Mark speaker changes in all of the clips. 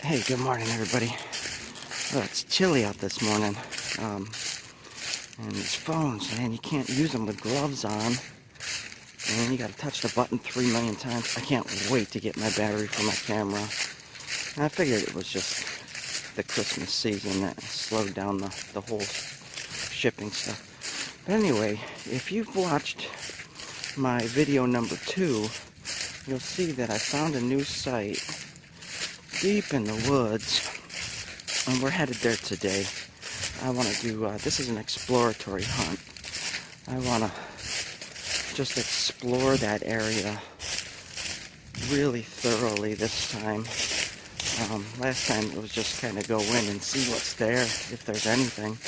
Speaker 1: Hey, good morning, everybody. Well, it's chilly out this morning. And these phones, man, you can't use them with gloves on. And you gotta touch the button 3 million times. I can't wait to get my battery for my camera. And I figured it was just the Christmas season that slowed down the whole shipping stuff. But anyway, if you've watched my video number 2, you'll see that I found a new site deep in the woods, and we're headed there today. I want to do, this is an exploratory hunt. I want to just explore that area really thoroughly this time. Last time it was just kind of go in and see what's there, if there's anything.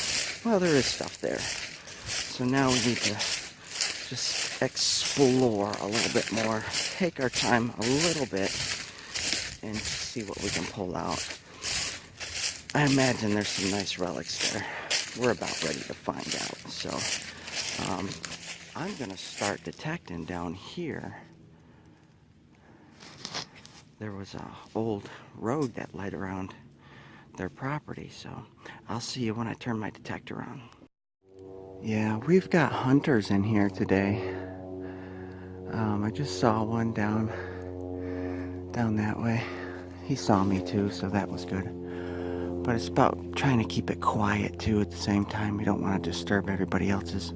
Speaker 1: Well, there is stuff there. So now we need to just explore a little bit more, take our time a little bit, and see what we can pull out. I imagine there's some nice relics there. We're about ready to find out. So I'm gonna start detecting down here. There was a old road that led around their property, so I'll see you when I turn my detector on. Yeah, we've got hunters in here today. I just saw one down that way. He saw me too, so that was good. But it's about trying to keep it quiet too at the same time. We don't want to disturb everybody else's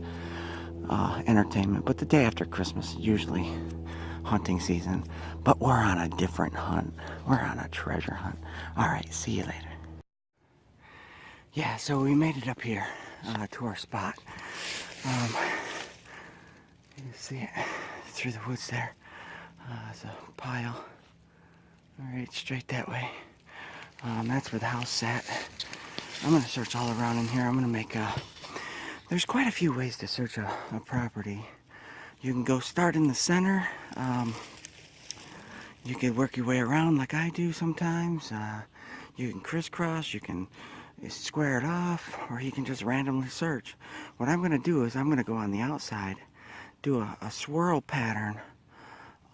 Speaker 1: entertainment. But the day after Christmas is usually hunting season. But we're on a different hunt. We're on a treasure hunt. Alright, see you later. Yeah, so we made it up here to our spot. You can see it through the woods there. There's a pile. Alright, straight that way. That's where the house sat. I'm going to search all around in here. I'm going to make there's quite a few ways to search a property. You can go start in the center. You can work your way around like I do sometimes. You can crisscross. You can square it off. Or you can just randomly search. What I'm going to do is I'm going to go on the outside, do a swirl pattern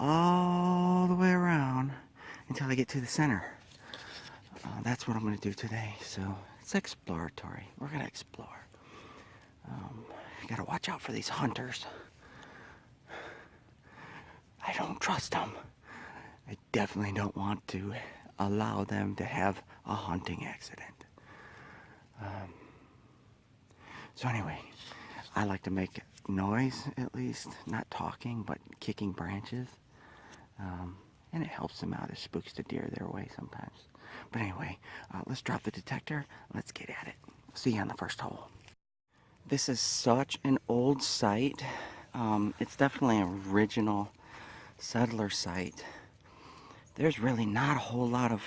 Speaker 1: all the way around until I get to the center. That's what I'm going to do today. So it's exploratory. We're going to explore. You got to watch out for these hunters. I don't trust them. I definitely don't want to allow them to have a hunting accident. So anyway, I like to make noise at least, not talking, but kicking branches. And it helps them out. It spooks the deer their way sometimes. But anyway, let's drop the detector. Let's get at it. See you on the first hole. This is such an old site. It's definitely an original settler site. There's really not a whole lot of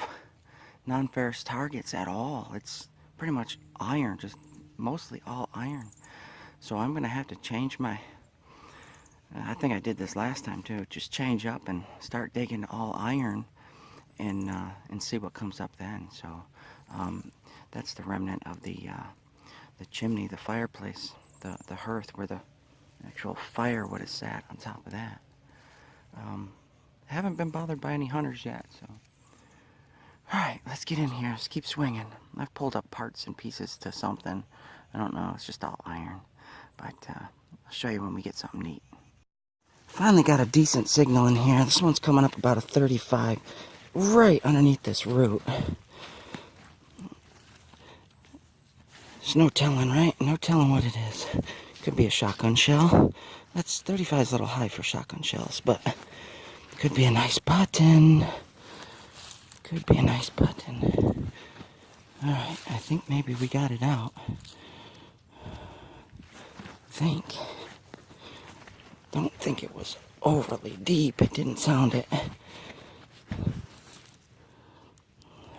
Speaker 1: non-ferrous targets at all. It's pretty much iron, just mostly all iron. So I'm gonna have to change my, I think I did this last time too, just change up and start digging all iron and see what comes up then. So that's the remnant of the chimney, the fireplace, the hearth where the actual fire would have sat on top of that. Haven't been bothered by any hunters yet, so. Alright, let's get in here. Let's keep swinging. I've pulled up parts and pieces to something. I don't know, it's just all iron. But I'll show you when we get something neat. Finally got a decent signal in here. This one's coming up about a 35, right underneath this root. There's no telling, right? No telling what it is. Could be a shotgun shell. That's 35 is a little high for shotgun shells, but could be a nice button. Could be a nice button. Alright, I think maybe we got it out. Don't think it was overly deep. It didn't sound it.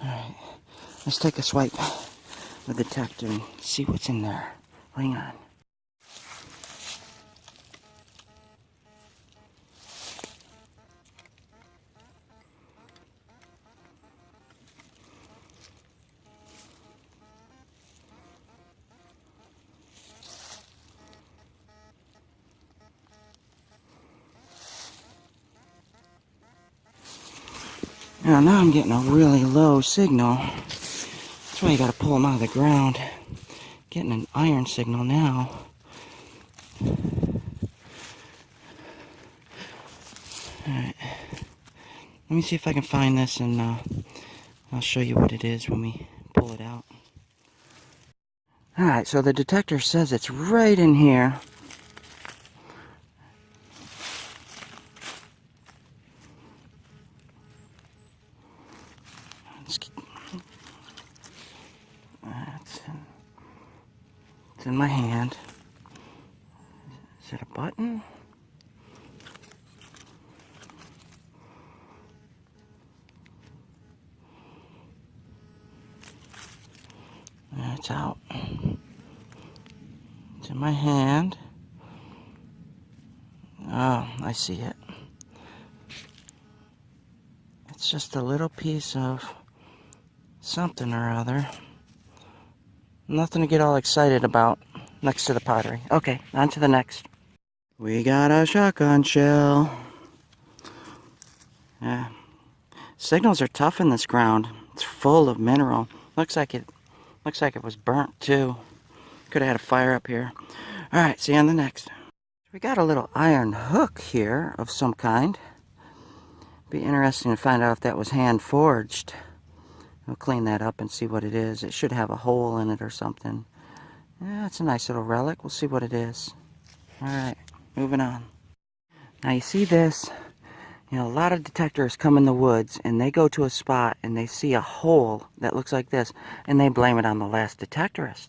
Speaker 1: Alright, let's take a swipe with the detector and see what's in there. Hang on. Now I'm getting a really low signal. That's why you gotta pull them out of the ground. Getting an iron signal now. Alright. Let me see if I can find this, and I'll show you what it is when we pull it out. Alright, so the detector says it's right in here. It's in my hand. Is it a button? It's out. It's in my hand. Oh, I see it. It's just a little piece of something or other. Nothing to get all excited about next to the pottery. Okay, on to the next. We got a shotgun shell. Yeah. Signals are tough in this ground. It's full of mineral. Looks like it was burnt too. Could have had a fire up here. Alright, see you on the next. We got a little iron hook here of some kind. Be interesting to find out if that was hand forged. We'll clean that up and see what it is. It should have a hole in it or something. Yeah, it's a nice little relic. We'll see what it is. Alright, moving on. Now you see this, a lot of detectors come in the woods and they go to a spot and they see a hole that looks like this and they blame it on the last detectorist.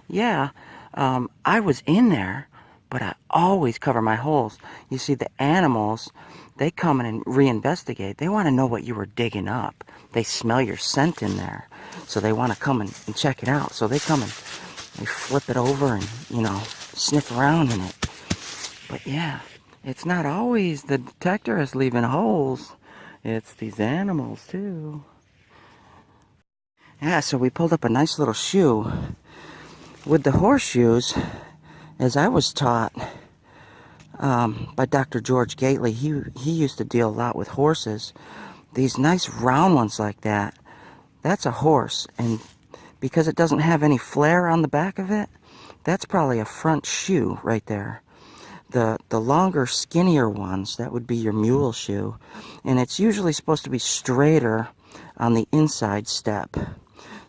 Speaker 1: Yeah, I was in there, but I always cover my holes. You see, the animals, they come in and reinvestigate. They want to know what you were digging up. They smell your scent in there, so they want to come and check it out. So they come and they flip it over and, sniff around in it. But yeah, it's not always the detectorist leaving holes. It's these animals, too. Yeah, so we pulled up a nice little shoe. With the horseshoes, as I was taught by Dr. George Gately, he used to deal a lot with horses. These nice round ones like that, that's a horse. And because it doesn't have any flare on the back of it, that's probably a front shoe right there. The longer, skinnier ones, that would be your mule shoe. And it's usually supposed to be straighter on the inside step.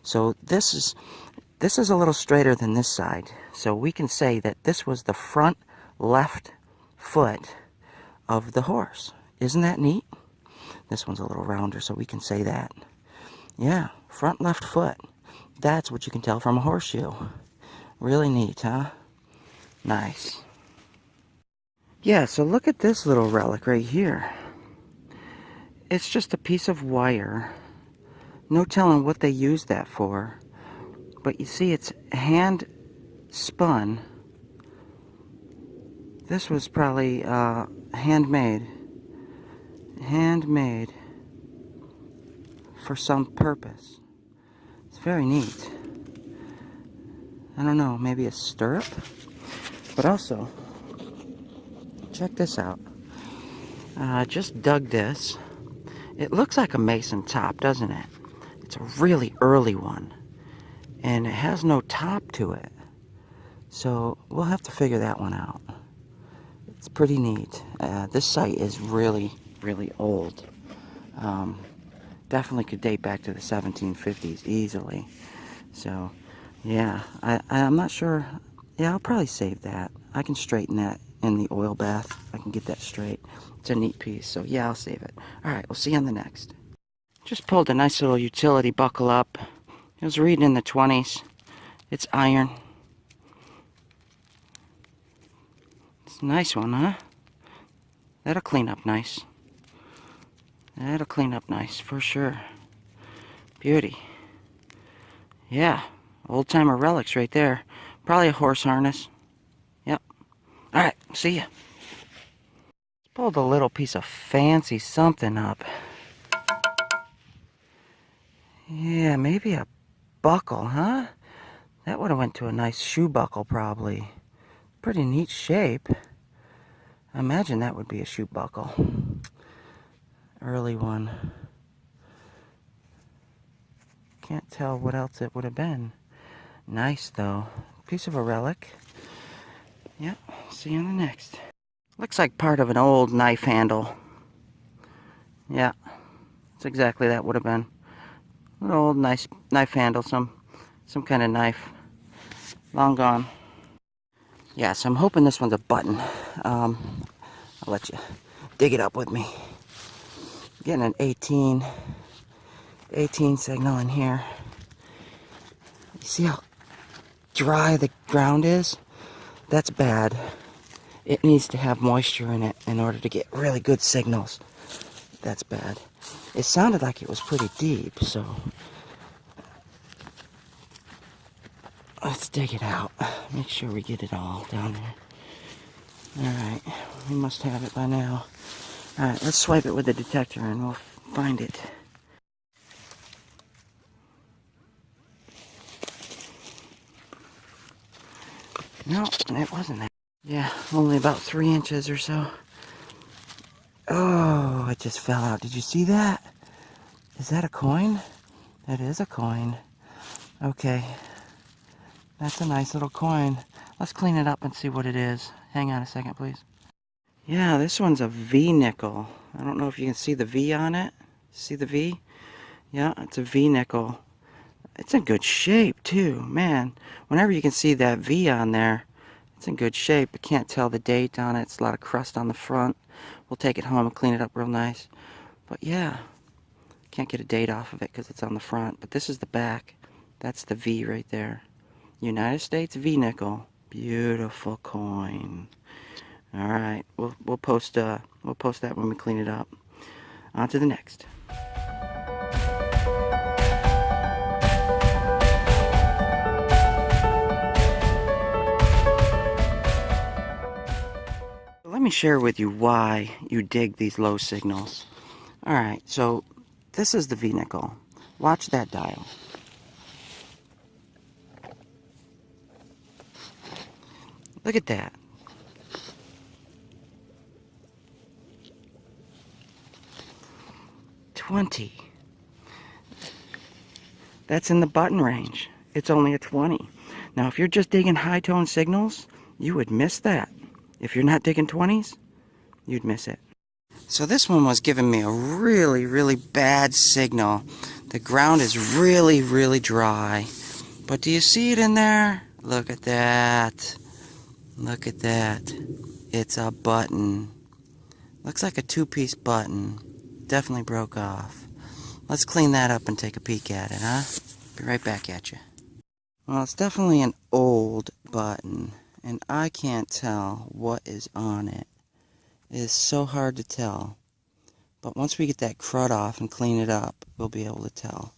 Speaker 1: So this is a little straighter than this side. So we can say that this was the front left foot of the horse. Isn't that neat? This one's a little rounder, so we can say that. Yeah, front left foot. That's what you can tell from a horseshoe. Really neat, huh? Nice. Yeah, so look at this little relic right here. It's just a piece of wire. No telling what they used that for. But you see, it's hand spun. This was probably handmade. Handmade for some purpose. It's very neat. I don't know, maybe a stirrup? But also, check this out. I just dug this. It looks like a mason top, doesn't it? It's a really early one. And it has no top to it. So we'll have to figure that one out. It's pretty neat. This site is really, really old. Definitely could date back to the 1750s easily. So, yeah, I'm not sure. Yeah, I'll probably save that. I can straighten that in the oil bath. I can get that straight. It's a neat piece, so yeah, I'll save it. Alright, we'll see you on the next. Just pulled a nice little utility buckle up. It was reading in the 20s. It's iron. It's a nice one, huh? That'll clean up nice. That'll clean up nice, for sure. Beauty. Yeah, old-timer relics right there. Probably a horse harness. Yep. Alright, see ya. Pulled a little piece of fancy something up. Yeah, maybe a buckle, huh? That would have went to a nice shoe buckle, probably. Pretty neat shape. I imagine that would be a shoe buckle. Early one. Can't tell what else it would have been. Nice though. Piece of a relic. Yep, see you on the next. Looks like part of an old knife handle. Yeah, that's exactly that would have been. An old nice knife handle, some kind of knife. Long gone. Yeah, so I'm hoping this one's a button. I'll let you dig it up with me. Getting an 18 signal in here. You see how dry the ground is? That's bad. It needs to have moisture in it in order to get really good signals. That's bad. It sounded like it was pretty deep, so let's dig it out. Make sure we get it all down there. Alright, we must have it by now. Alright, let's swipe it with the detector and we'll find it. No, it wasn't that. Yeah, only about 3 inches or so. Oh, it just fell out. Did you see that? Is that a coin? That is a coin. Okay. That's a nice little coin. Let's clean it up and see what it is. Hang on a second, please. Yeah, this one's a V nickel. I don't know if you can see the V on it. See the V? Yeah, it's a V nickel. It's in good shape, too. Man, whenever you can see that V on there, it's in good shape. I can't tell the date on it. It's a lot of crust on the front. We'll take it home and clean it up real nice. But yeah, can't get a date off of it because it's on the front. But this is the back. That's the V right there. United States V nickel. Beautiful coin. All right, we'll post that when we clean it up. On to the next. Let me share with you why you dig these low signals. All right, so this is the V nickel. Watch that dial. Look at that. $20. That's in the button range. It's only a 20. Now, if you're just digging high tone signals, you would miss that. If you're not digging 20s, you'd miss it. So this one was giving me a really, really bad signal. The ground is really, really dry. But do you see it in there? Look at that. Look at that. It's a button. Looks like a 2-piece button. Definitely broke off. Let's clean that up and take a peek at it, huh? Be right back at you. Well, it's definitely an old button. And I can't tell what is on it. It is so hard to tell. But once we get that crud off and clean it up, we'll be able to tell.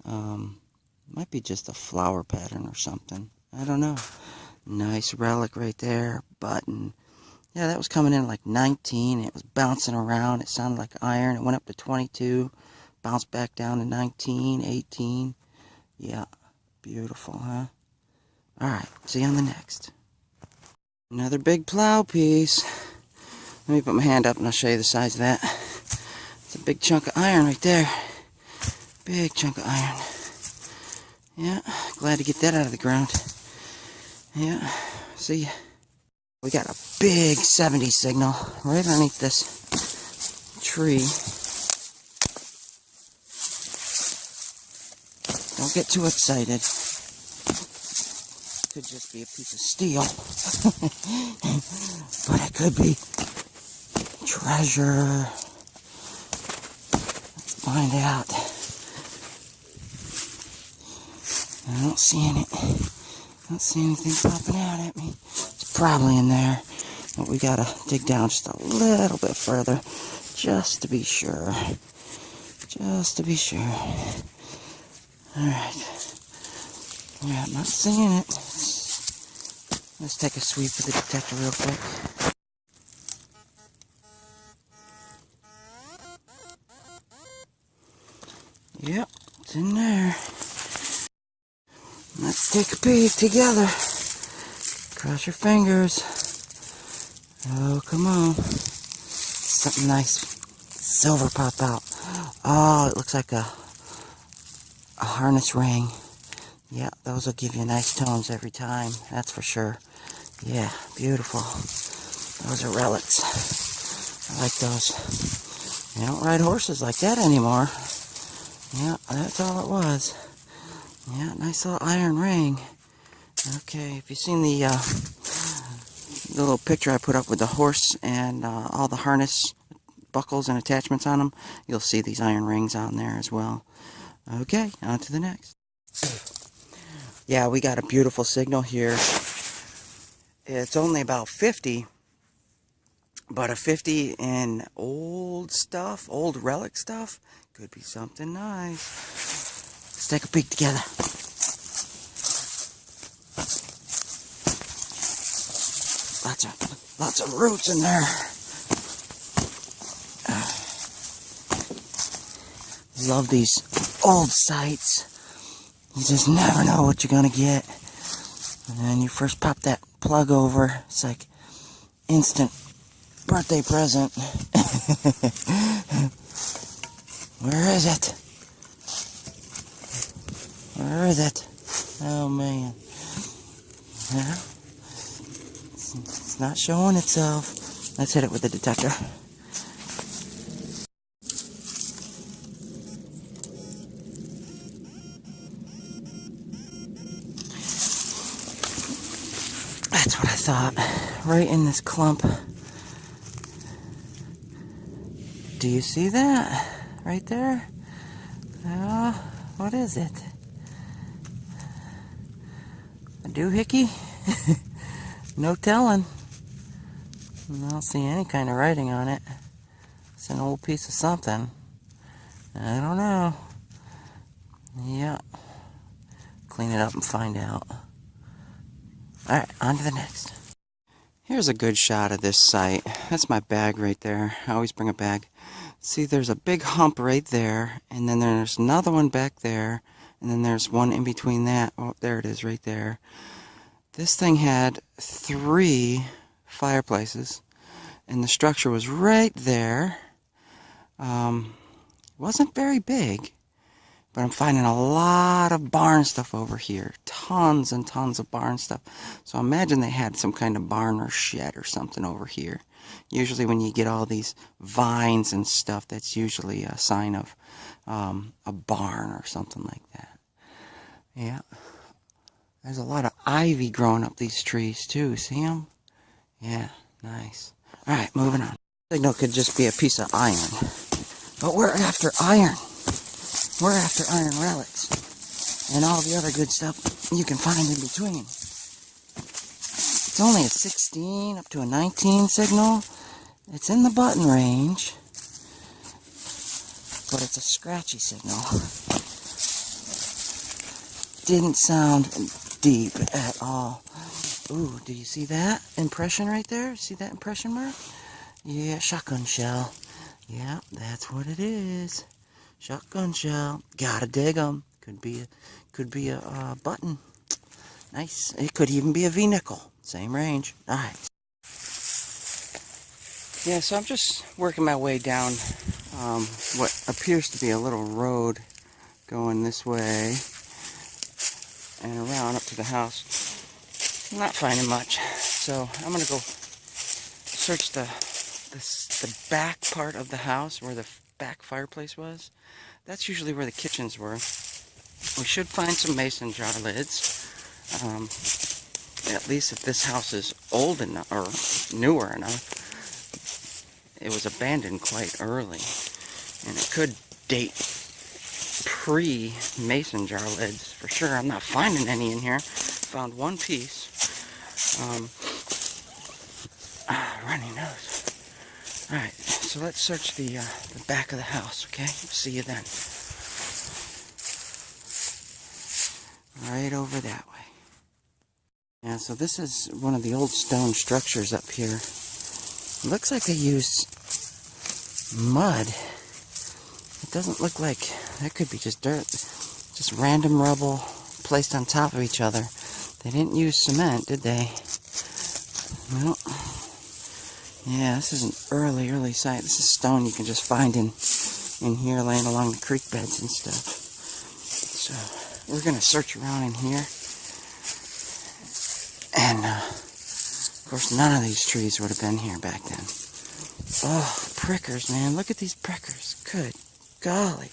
Speaker 1: Might be just a flower pattern or something. I don't know. Nice relic right there. Button. Yeah, that was coming in like 19. It was bouncing around. It sounded like iron. It went up to 22. Bounced back down to 19, 18. Yeah. Beautiful, huh? Alright, see you on the next. Another big plow piece. Let me put my hand up and I'll show you the size of that. It's a big chunk of iron right there. Big chunk of iron. Yeah, glad to get that out of the ground. Yeah, see, we got a big 70 signal right underneath this tree. Don't get too excited. Could just be a piece of steel. But it could be treasure. Let's find out. I don't see anything popping out at me. It's probably in there. But we gotta dig down just a little bit further. Just to be sure. Just to be sure. Alright. Yeah, I'm not seeing it. Let's take a sweep with the detector real quick. Yep, it's in there. Let's take a peek together. Cross your fingers. Oh, come on. Something nice. Silver pop out. Oh, it looks like a a harness ring. Yeah, those will give you nice tones every time, that's for sure. Yeah, beautiful. Those are relics. I like those. You don't ride horses like that anymore. Yeah, that's all it was. Yeah, nice little iron ring. Okay, if you've seen the little picture I put up with the horse and all the harness buckles and attachments on them, you'll see these iron rings on there as well. Okay, on to the next. Yeah, we got a beautiful signal here. It's only about 50, but a 50 in old stuff, old relic stuff, could be something nice. Let's take a peek together. Lots of roots in there. Love these old sites. You just never know what you're gonna get. And then you first pop that plug over, it's like instant birthday present. Where is it? Where is it? Oh man. Yeah. It's not showing itself. Let's hit it with the detector. That's what I thought. Right in this clump. Do you see that? Right there? What is it? A doohickey? No telling. I don't see any kind of writing on it. It's an old piece of something. I don't know. Yeah. Clean it up and find out. Alright, on to the next. Here's a good shot of this site. That's my bag right there. I always bring a bag. See, there's a big hump right there, and then there's another one back there, and then there's one in between that. Oh, there it is right there. This thing had 3 fireplaces, and the structure was right there. Wasn't very big, but I'm finding a lot of barn stuff over here. Tons and tons of barn stuff. So I imagine they had some kind of barn or shed or something over here. Usually when you get all these vines and stuff, that's usually a sign of a barn or something like that. Yeah. There's a lot of ivy growing up these trees too. See them? Yeah, nice. Alright, moving on. Signal could just be a piece of iron. But we're after iron. We're after iron relics. And all the other good stuff you can find in between. It's only a 16 up to a 19 signal. It's in the button range. But it's a scratchy signal. Didn't sound deep at all. Ooh, do you see that impression right there? See that impression mark? Yeah, shotgun shell. Yeah, that's what it is. Shotgun shell. Gotta dig 'em. Could be a button. Nice. It could even be a V-nickel. Same range. Alright. Yeah, so I'm just working my way down what appears to be a little road going this way and around up to the house. I'm not finding much, so I'm gonna go search the back part of the house where the back fireplace was. That's usually where the kitchens were. We should find some mason jar lids. At least if this house is old enough or newer enough. It was abandoned quite early, and it could date pre-mason jar lids for sure. I'm not finding any in here. Found one piece. Runny nose. Alright, so let's search the back of the house, okay? See you then. Right over that way. Yeah, so this is one of the old stone structures up here. It looks like they used mud. It doesn't look like... that could be just dirt. Just random rubble placed on top of each other. They didn't use cement, did they? Well, yeah, this is an early site. This is stone you can just find in here laying along the creek beds and stuff. So we're gonna search around in here, and of course none of these trees would have been here back then. Oh, prickers, man, look at these prickers. Good golly.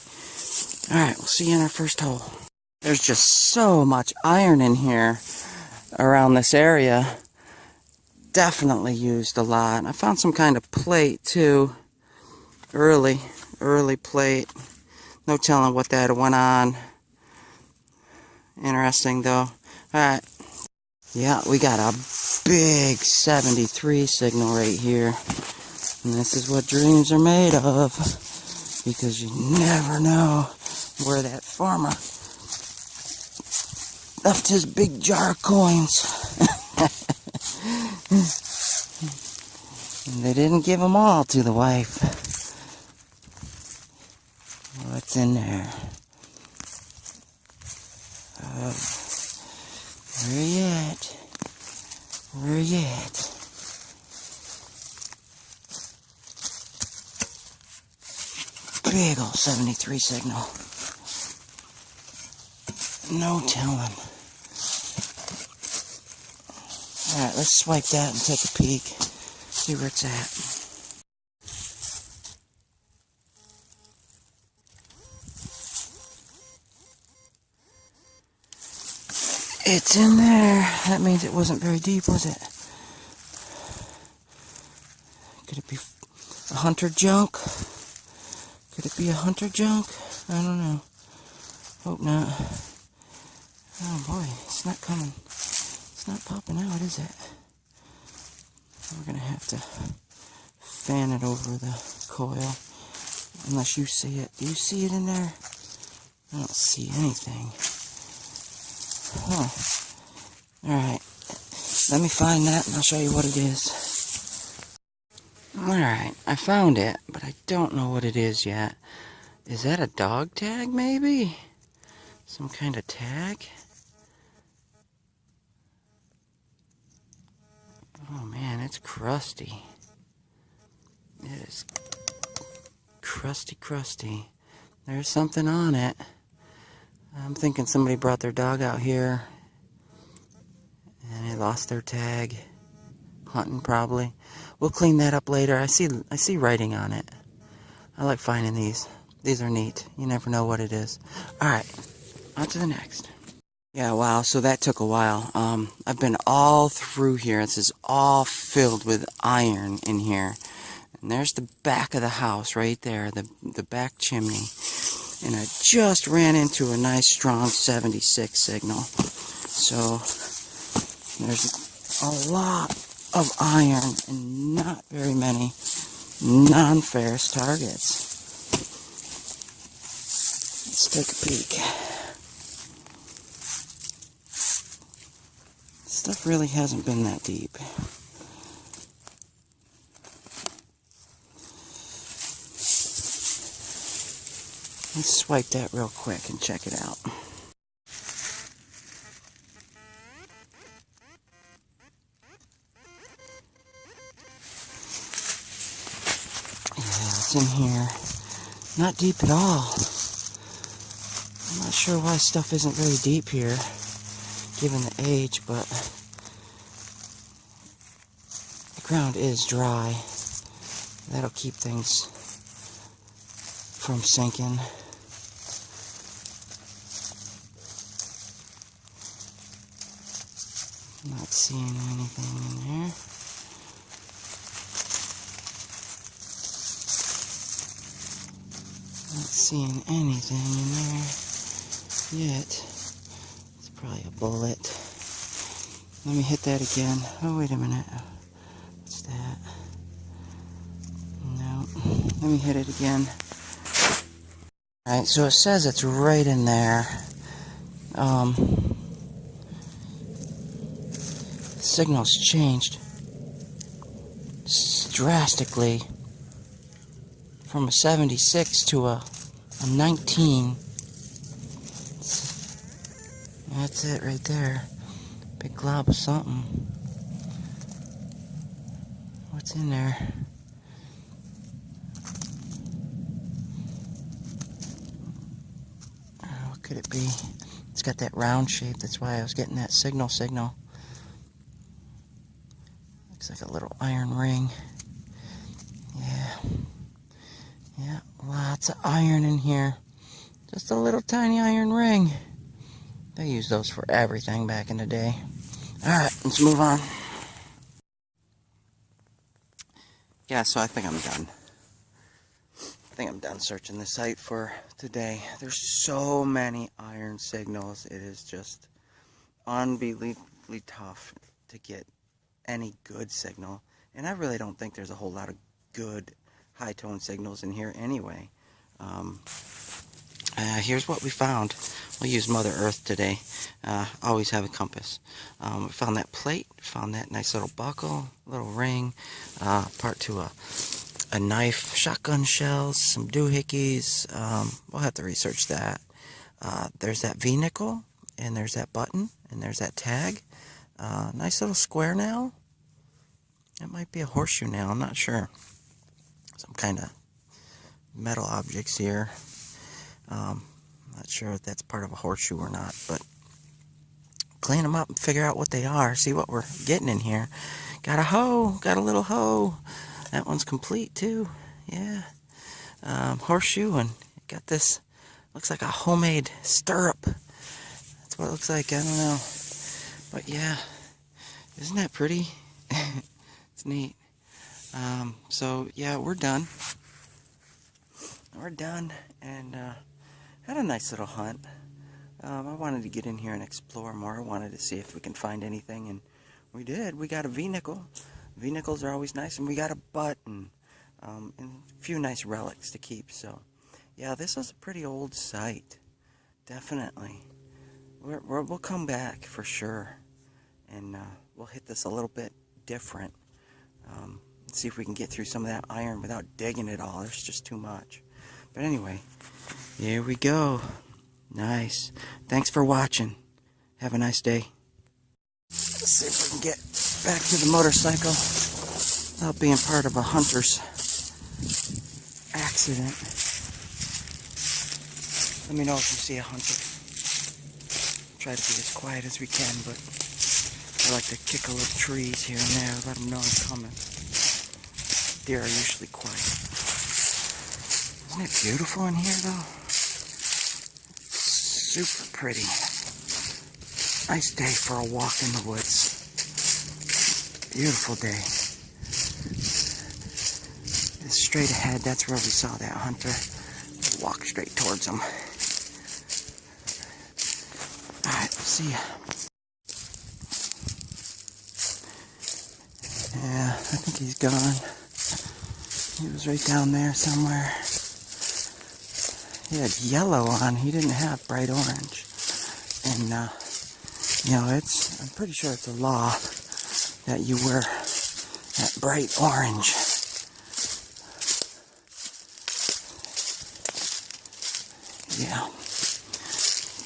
Speaker 1: Alright, we'll see you in our first hole. There's just so much iron in here around this area. Definitely used a lot. I found some kind of plate too. Early plate. No telling what that went on. Interesting though. Alright. Yeah, we got a big 73 signal right here. And this is what dreams are made of. Because you never know where that farmer left his big jar of coins. And they didn't give them all to the wife. What's in there? Where you at? Where you at? Big old 73 signal. No telling. Alright, let's swipe that and take a peek. See where it's at. It's in there. That means it wasn't very deep, was it? Could it be a hunter junk? Could it be a hunter junk? I don't know. Hope not. Oh boy, it's not coming. It's not popping out, is it? We're gonna have to fan it over the coil. Unless you see it. Do you see it in there? I don't see anything. Huh. Alright. Let me find that and I'll show you what it is. Alright, I found it, but I don't know what it is yet. Is that a dog tag, maybe? Some kind of tag? Oh man, it's crusty. It is crusty. There's something on it. I'm thinking somebody brought their dog out here and they lost their tag. Hunting probably. We'll clean that up later. I see writing on it. I like finding these. These are neat. You never know what it is. Alright, on to the next. Yeah, wow, so that took a while. I've been all through here. This is all filled with iron in here. And there's the back of the house right there, the back chimney. And I just ran into a nice strong 76 signal. So there's a lot of iron and not very many non-ferrous targets. Let's take a peek. Stuff really hasn't been that deep. Let's swipe that real quick and check it out. Yeah, it's in here. Not deep at all. I'm not sure why stuff isn't very deep here, given the age, but the ground is dry. That'll keep things from sinking. Not seeing anything in there. Not seeing anything in there yet. It's probably a bullet. Let me hit that again. Oh, wait a minute. What's that? No. Let me hit it again. Alright, so it says it's right in there. Signal's changed drastically from a 76 to a 19. That's it right there. Big glob of something. What's in there? could it be? It's got that round shape. That's why I was getting that signal. Looks like a little iron ring. Yeah, lots of iron in here. Just a little tiny iron ring. They used those for everything back in the day. Alright, let's move on. Yeah, so I think I'm done. I think I'm done searching the site for today. There's so many iron signals. It is just unbelievably tough to get any good signal. And I really don't think there's a whole lot of good high-tone signals in here anyway. Here's what we found. We'll use Mother Earth today. Always have a compass. We found that plate, found that nice little buckle, little ring, part to a knife, shotgun shells, some doohickeys. We'll have to research that. There's that V-nickel, and there's that button, and there's that tag. Nice little square nail. That might be a horseshoe nail, I'm not sure. Some kind of metal objects here. Not sure if that's part of a horseshoe or not, but clean them up and figure out what they are, see what we're getting in here. Got a hoe, got a little hoe. That one's complete too, yeah. Horseshoe, and got this, looks like a homemade stirrup. That's what it looks like, I don't know. But yeah, isn't that pretty? It's neat. So yeah, we're done. We're done, and had a nice little hunt. I wanted to get in here and explore more. I wanted to see if we can find anything, and we did. We got a V-nickel. V-nickels are always nice, and we got a button, and a few nice relics to keep. So yeah, this is a pretty old site, definitely. We'll come back for sure, and we'll hit this a little bit different. See if we can get through some of that iron without digging it all. There's just too much. But anyway, here we go. Nice. Thanks for watching. Have a nice day. Let's see if we can get back to the motorcycle without being part of a hunter's accident. Let me know if you see a hunter. Try to be as quiet as we can, but I like to kick a little trees here and there, let them know I'm coming. Deer are usually quiet. Isn't it beautiful in here, though? Super pretty. Nice day for a walk in the woods. Beautiful day. Straight ahead, that's where we saw that hunter. Walk straight towards him. Alright, see ya. Yeah, I think he's gone. He was right down there somewhere. He had yellow on. He didn't have bright orange. And, you know, I'm pretty sure it's a law that you wear that bright orange. Yeah.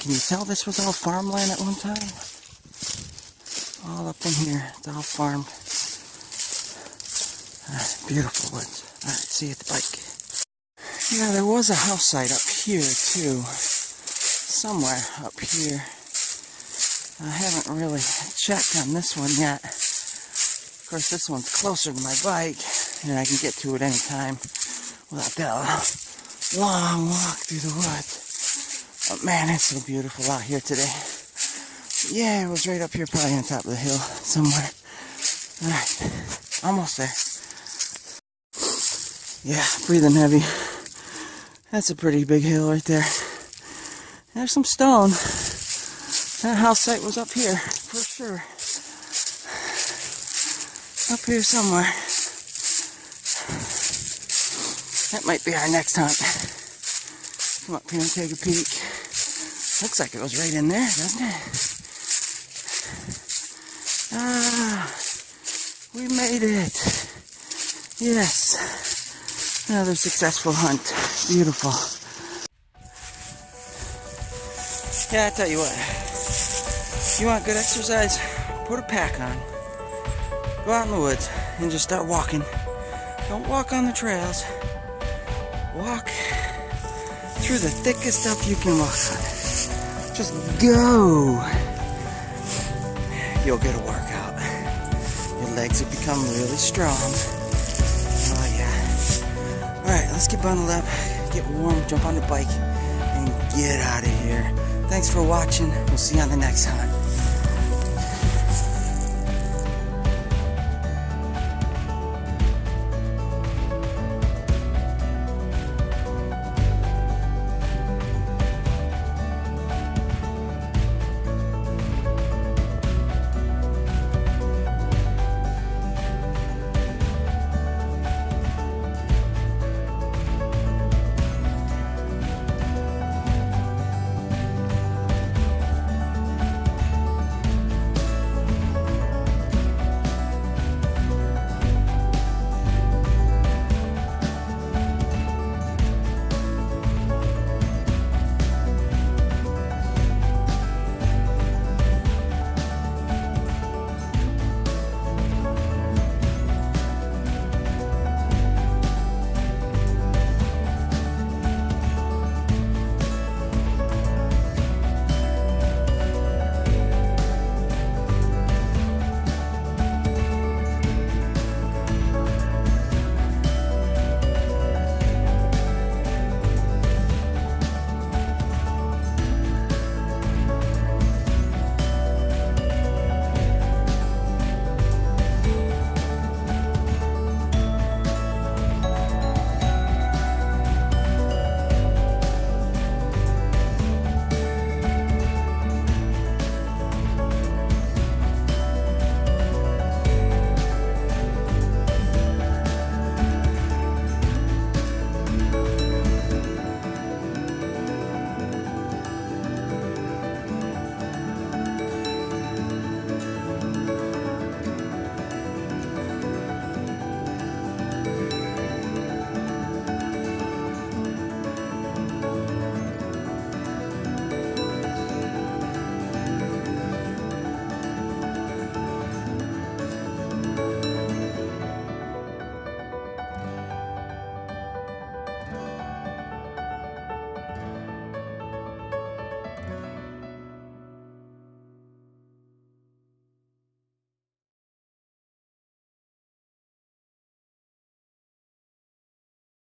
Speaker 1: Can you tell this was all farmland at one time? All up in here. It's all farmed. Beautiful woods. Alright, see you at the bike. Yeah, there was a house site up here, too. Somewhere up here. I haven't really checked on this one yet. Of course, this one's closer to my bike, and I can get to it anytime without that long walk through the woods. But man, it's so beautiful out here today. Yeah, it was right up here, probably on top of the hill somewhere. Alright, almost there. Yeah, breathing heavy. That's a pretty big hill right there. There's some stone. That house site was up here, for sure. Up here somewhere. That might be our next hunt. Come up here and take a peek. Looks like it was right in there, doesn't it? Ah, we made it. Yes. Another successful hunt. Beautiful. Yeah, I tell you what. If you want good exercise, put a pack on. Go out in the woods and just start walking. Don't walk on the trails. Walk through the thickest stuff you can walk on. Just go. You'll get a workout. Your legs have become really strong. Oh yeah. Alright, let's get bundled up, get warm, jump on the bike, and get out of here. Thanks for watching. We'll see you on the next hunt.